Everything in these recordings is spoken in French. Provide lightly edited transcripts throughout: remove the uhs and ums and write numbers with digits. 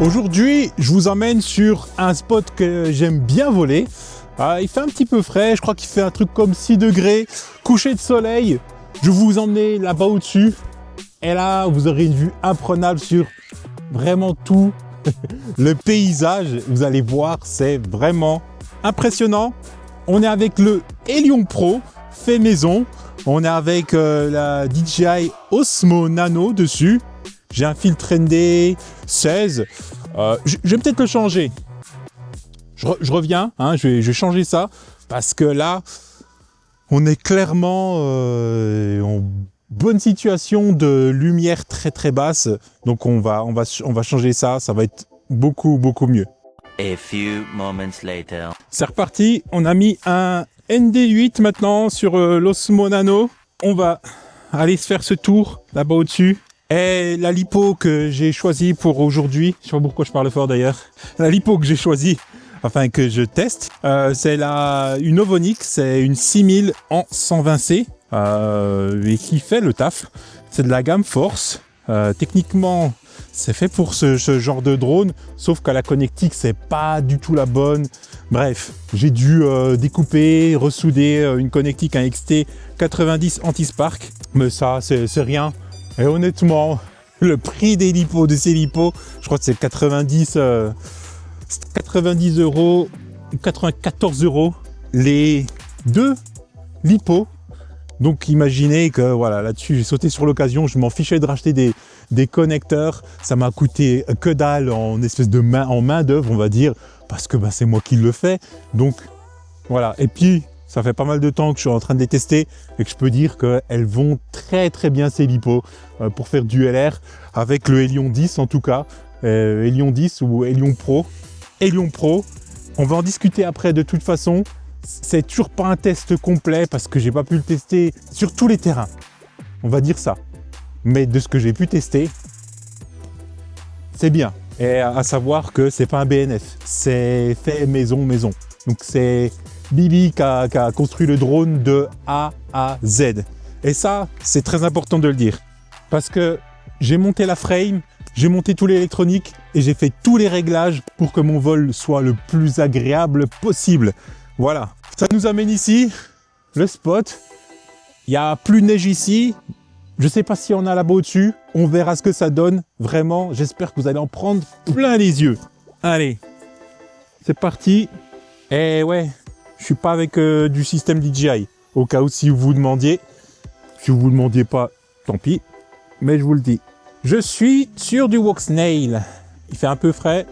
Aujourd'hui, je vous emmène sur un spot que j'aime bien voler. Il fait un petit peu frais, je crois qu'il fait un truc comme 6 degrés, coucher de soleil. Je vais vous emmener là-bas au-dessus. Et là, vous aurez une vue imprenable sur vraiment tout le paysage. Vous allez voir, c'est vraiment impressionnant. On est avec le Helion Pro fait maison. On est avec la DJI Osmo Nano dessus. J'ai un filtre ND 16. Je vais peut-être le changer. Je reviens, hein, je vais changer ça parce que là, on est clairement en bonne situation de lumière très très basse. Donc on va changer ça. Ça va être beaucoup mieux. A few moments later. C'est reparti. On a mis un ND8 maintenant sur l'Osmo Nano. On va aller se faire ce tour là-bas au-dessus. Et la lipo que j'ai choisie pour aujourd'hui, je sais pas pourquoi je parle fort d'ailleurs, la lipo que j'ai choisie, enfin que je teste, c'est une Ovonic, c'est une 6000 en 120C et qui fait le taf. C'est de la gamme Force. Techniquement, c'est fait pour ce genre de drone, sauf qu'à la connectique, c'est pas du tout la bonne. Bref, j'ai dû découper, ressouder une connectique, un XT90 anti-spark, mais ça, c'est rien. Et honnêtement, le prix des lipos, de ces lipos, je crois que c'est 90 euros, 94 euros, les deux lipos. Donc imaginez que voilà, là-dessus, j'ai sauté sur l'occasion, je m'en fichais de racheter des connecteurs. Ça m'a coûté que dalle en espèce de main d'œuvre, on va dire, parce que c'est moi qui le fais. Donc voilà, et puis ça fait pas mal de temps que je suis en train de les tester et que je peux dire qu'elles vont très très bien ces lipos pour faire du LR avec le Helion 10 en tout cas, Helion 10 ou Helion Pro. Helion Pro, on va en discuter après de toute façon. C'est toujours pas un test complet parce que j'ai pas pu le tester sur tous les terrains, on va dire ça. Mais de ce que j'ai pu tester, c'est bien. Et à savoir que c'est pas un BNF, c'est fait maison. Donc c'est Bibi qui a construit le drone de A à Z. Et ça, c'est très important de le dire. Parce que j'ai monté la frame, j'ai monté tout l'électronique et j'ai fait tous les réglages pour que mon vol soit le plus agréable possible. Voilà. Ça nous amène ici, le spot. Il n'y a plus de neige ici. Je ne sais pas s'il y en a là-bas au-dessus. On verra ce que ça donne. Vraiment, j'espère que vous allez en prendre plein les yeux. Allez, c'est parti. Et ouais. Je suis pas avec du système DJI, au cas où si vous vous demandiez. Si vous vous demandiez pas, tant pis, mais je vous le dis. Je suis sur du Walksnail. Il fait un peu frais.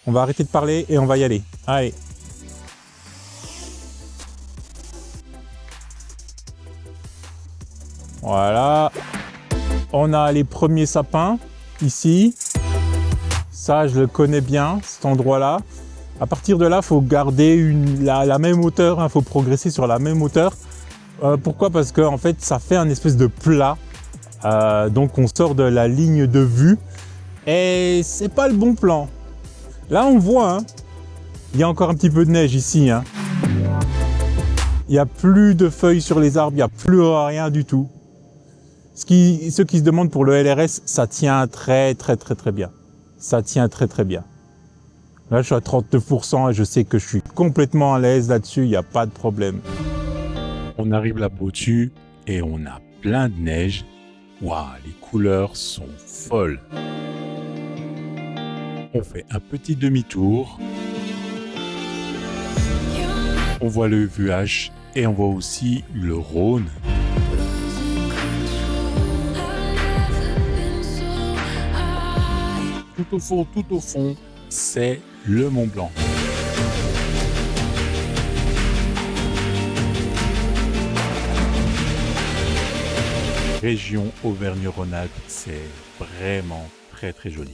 On va arrêter de parler et on va y aller. Allez. Voilà. On a les premiers sapins ici. Ça, je le connais bien, cet endroit-là. À partir de là, il faut garder la même hauteur, il faut progresser sur la même hauteur. Pourquoi ? Parce que en fait, ça fait un espèce de plat. Donc on sort de la ligne de vue et c'est pas le bon plan. Là, on voit, hein, il y a encore un petit peu de neige ici. Hein. Il n'y a plus de feuilles sur les arbres, il n'y a plus rien du tout. Ceux qui se demandent pour le LRS, ça tient très bien. Ça tient très bien. Là, je suis à 39% et je sais que je suis complètement à l'aise là-dessus, il n'y a pas de problème. On arrive là-bas au-dessus et on a plein de neige. Waouh, les couleurs sont folles. On fait un petit demi-tour. On voit le VH et on voit aussi le Rhône. Tout au fond, c'est le Mont Blanc. Région Auvergne-Rhône-Alpes, c'est vraiment très joli.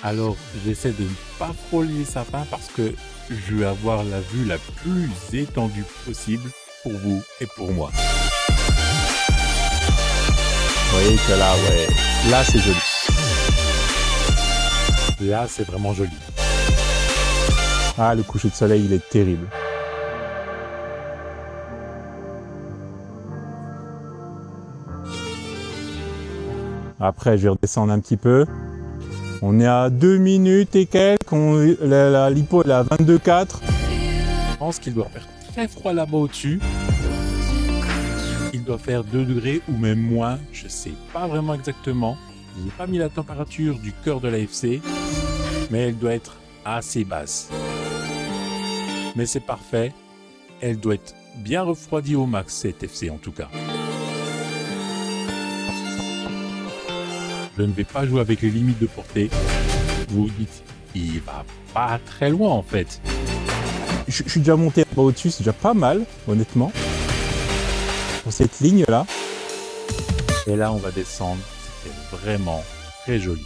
Alors, j'essaie de ne pas frôler les sapins parce que je veux avoir la vue la plus étendue possible pour vous et pour moi. Vous voyez que là, ouais, là c'est joli. Là, c'est vraiment joli. Ah, le coucher de soleil, il est terrible. Après, je vais redescendre un petit peu. On est à 2 minutes et quelques. La lipo, elle est à 22,4. Je pense qu'il doit faire très froid là-bas au-dessus. Il doit faire 2 degrés ou même moins. Je sais pas vraiment exactement. Je n'ai pas mis la température du cœur de la FC. Mais elle doit être assez basse. Mais c'est parfait. Elle doit être bien refroidie au max, cette FC en tout cas. Je ne vais pas jouer avec les limites de portée. Vous vous dites, il va pas très loin en fait. Je suis déjà monté là-bas au-dessus, c'est déjà pas mal, honnêtement. Pour cette ligne-là. Et là, on va descendre. C'était vraiment très joli.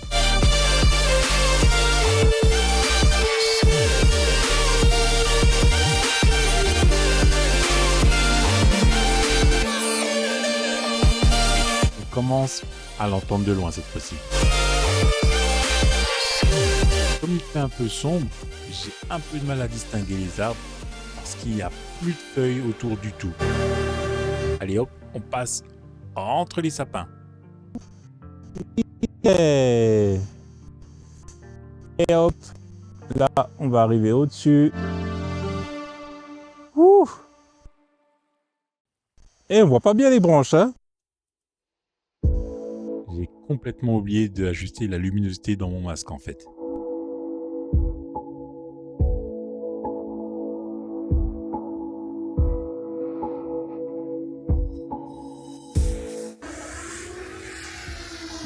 On commence à l'entendre de loin cette fois-ci. Comme il fait un peu sombre, j'ai un peu de mal à distinguer les arbres parce qu'il n'y a plus de feuilles autour du tout. Allez hop, on passe entre les sapins. Et hop, là, on va arriver au-dessus. Ouh. Et on voit pas bien les branches, hein. J'ai complètement oublié d'ajuster la luminosité dans mon masque en fait.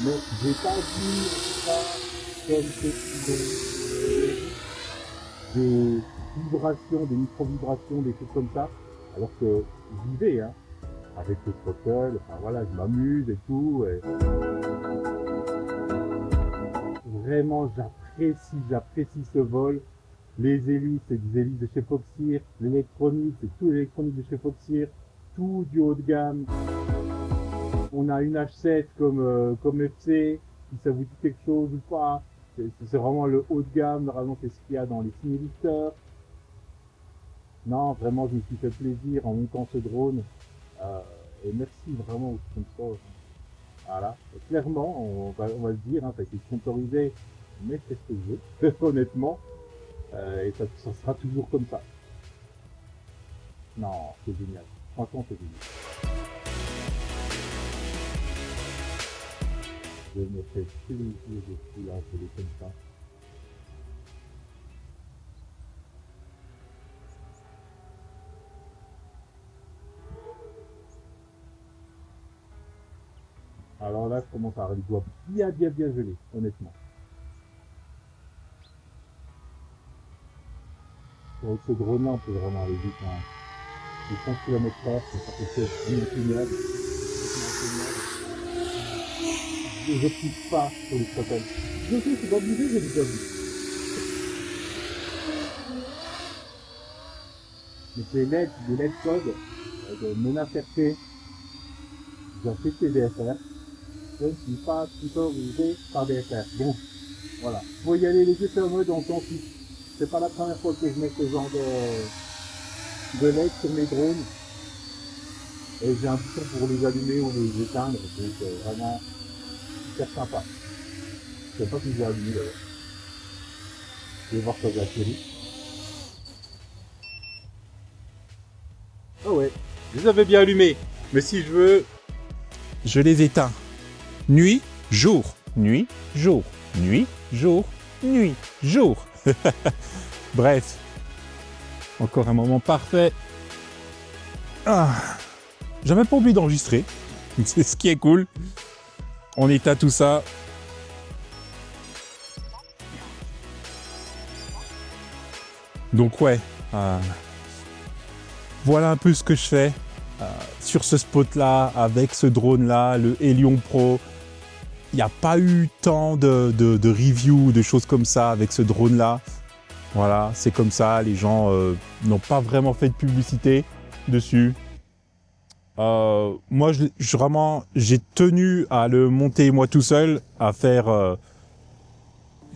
Mais j'ai pas vu en tout cas quelques des vibrations, des micro-vibrations, des choses comme ça, alors que j'y vais, hein, avec le throttle, enfin voilà, je m'amuse et tout. Et... Vraiment, j'apprécie ce vol. Les hélices, c'est des hélices de chez Foxeer. L'électronique, c'est tout l'électronique de chez Foxeer. Tout du haut de gamme. On a une H7 comme FC, si ça vous dit quelque chose ou pas. C'est vraiment le haut de gamme, normalement c'est ce qu'il y a dans les similiteurs. Non, vraiment, je me suis fait plaisir en montant ce drone. Et merci vraiment aux sponsors. Voilà. Et clairement, on va le dire, hein, ça a été sponsorisé, mais c'est ce que je veux, honnêtement. Et ça sera toujours comme ça. Non, c'est génial. Franchement, c'est génial. Je me fais plaisir dessus là, je l'ai comme ça. Alors là, je commence à avoir les doigts bien gelés, honnêtement. Avec ce drone-là, on peut vraiment aller vite. Hein. Les 100 km/h, ça peut être inimaginable. Je ne pousse pas sur les tropelles. Je sais, c'est pas obligé, j'ai déjà vu. Mais c'est les LED codes de menace RP. J'ai acheté ces DFR. Je ne suis pas sponsorisé par DFR. Donc, voilà. Faut y aller les yeux fermés dans le sens où c'est pas la première fois que je mets ce genre de LED sur mes drones. Et j'ai un bouton pour les allumer ou les éteindre. Donc, vraiment, super sympa. Je sais pas si j'ai allumé d'ailleurs. Je vais voir quand j'ai atterri. Ah ouais, je les avais bien allumés. Mais si je veux, Je les éteins. Nuit, jour, nuit, jour, nuit, jour, nuit, jour. Bref. Encore un moment parfait. Ah. J'avais pas oublié d'enregistrer. C'est ce qui est cool. On éteint tout ça. Donc ouais. Voilà un peu ce que je fais. Sur ce spot-là, avec ce drone-là, le Helion Pro. Il n'y a pas eu tant de reviews, de choses comme ça avec ce drone-là. Voilà, c'est comme ça. Les gens n'ont pas vraiment fait de publicité dessus. Moi, j'ai tenu à le monter moi tout seul, à faire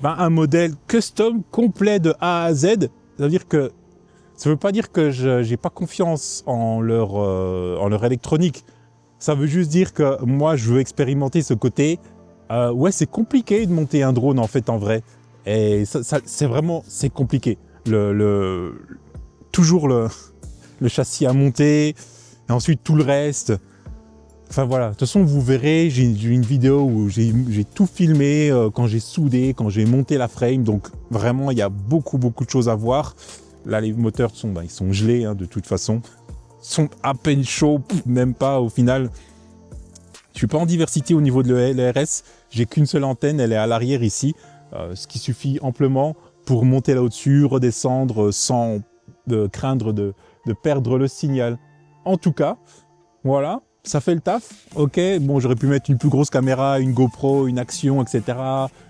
un modèle custom complet de A à Z. C'est-à-dire que ça ne veut pas dire que je n'ai pas confiance en leur électronique. Ça veut juste dire que moi, je veux expérimenter ce côté Ouais, c'est compliqué de monter un drone en fait en vrai. Et c'est vraiment, c'est compliqué. Toujours le châssis à monter, et ensuite tout le reste. Enfin voilà, de toute façon vous verrez, j'ai une vidéo où j'ai tout filmé quand j'ai soudé, quand j'ai monté la frame. Donc vraiment, il y a beaucoup de choses à voir. Là, les moteurs ils sont gelés hein, de toute façon. Ils sont à peine chauds, même pas au final. Je suis pas en diversité au niveau de l'ERS. J'ai qu'une seule antenne, elle est à l'arrière ici. Ce qui suffit amplement pour monter là au-dessus, redescendre sans craindre de perdre le signal. En tout cas, voilà, ça fait le taf. Ok, bon, j'aurais pu mettre une plus grosse caméra, une GoPro, une Action, etc.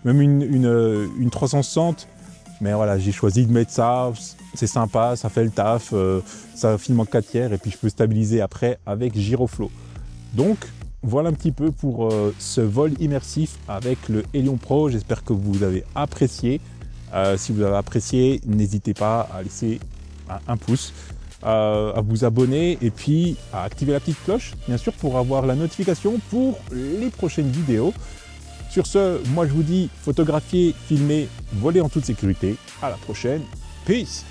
Même une 360. Mais voilà, j'ai choisi de mettre ça. C'est sympa, ça fait le taf. Ça filme en 4 tiers et puis je peux stabiliser après avec Giroflow. Donc, voilà un petit peu pour ce vol immersif avec le Helion Pro. J'espère que vous avez apprécié. Si vous avez apprécié, n'hésitez pas à laisser un pouce, à vous abonner et puis à activer la petite cloche, bien sûr, pour avoir la notification pour les prochaines vidéos. Sur ce, moi je vous dis photographier, filmer, voler en toute sécurité. À la prochaine. Peace!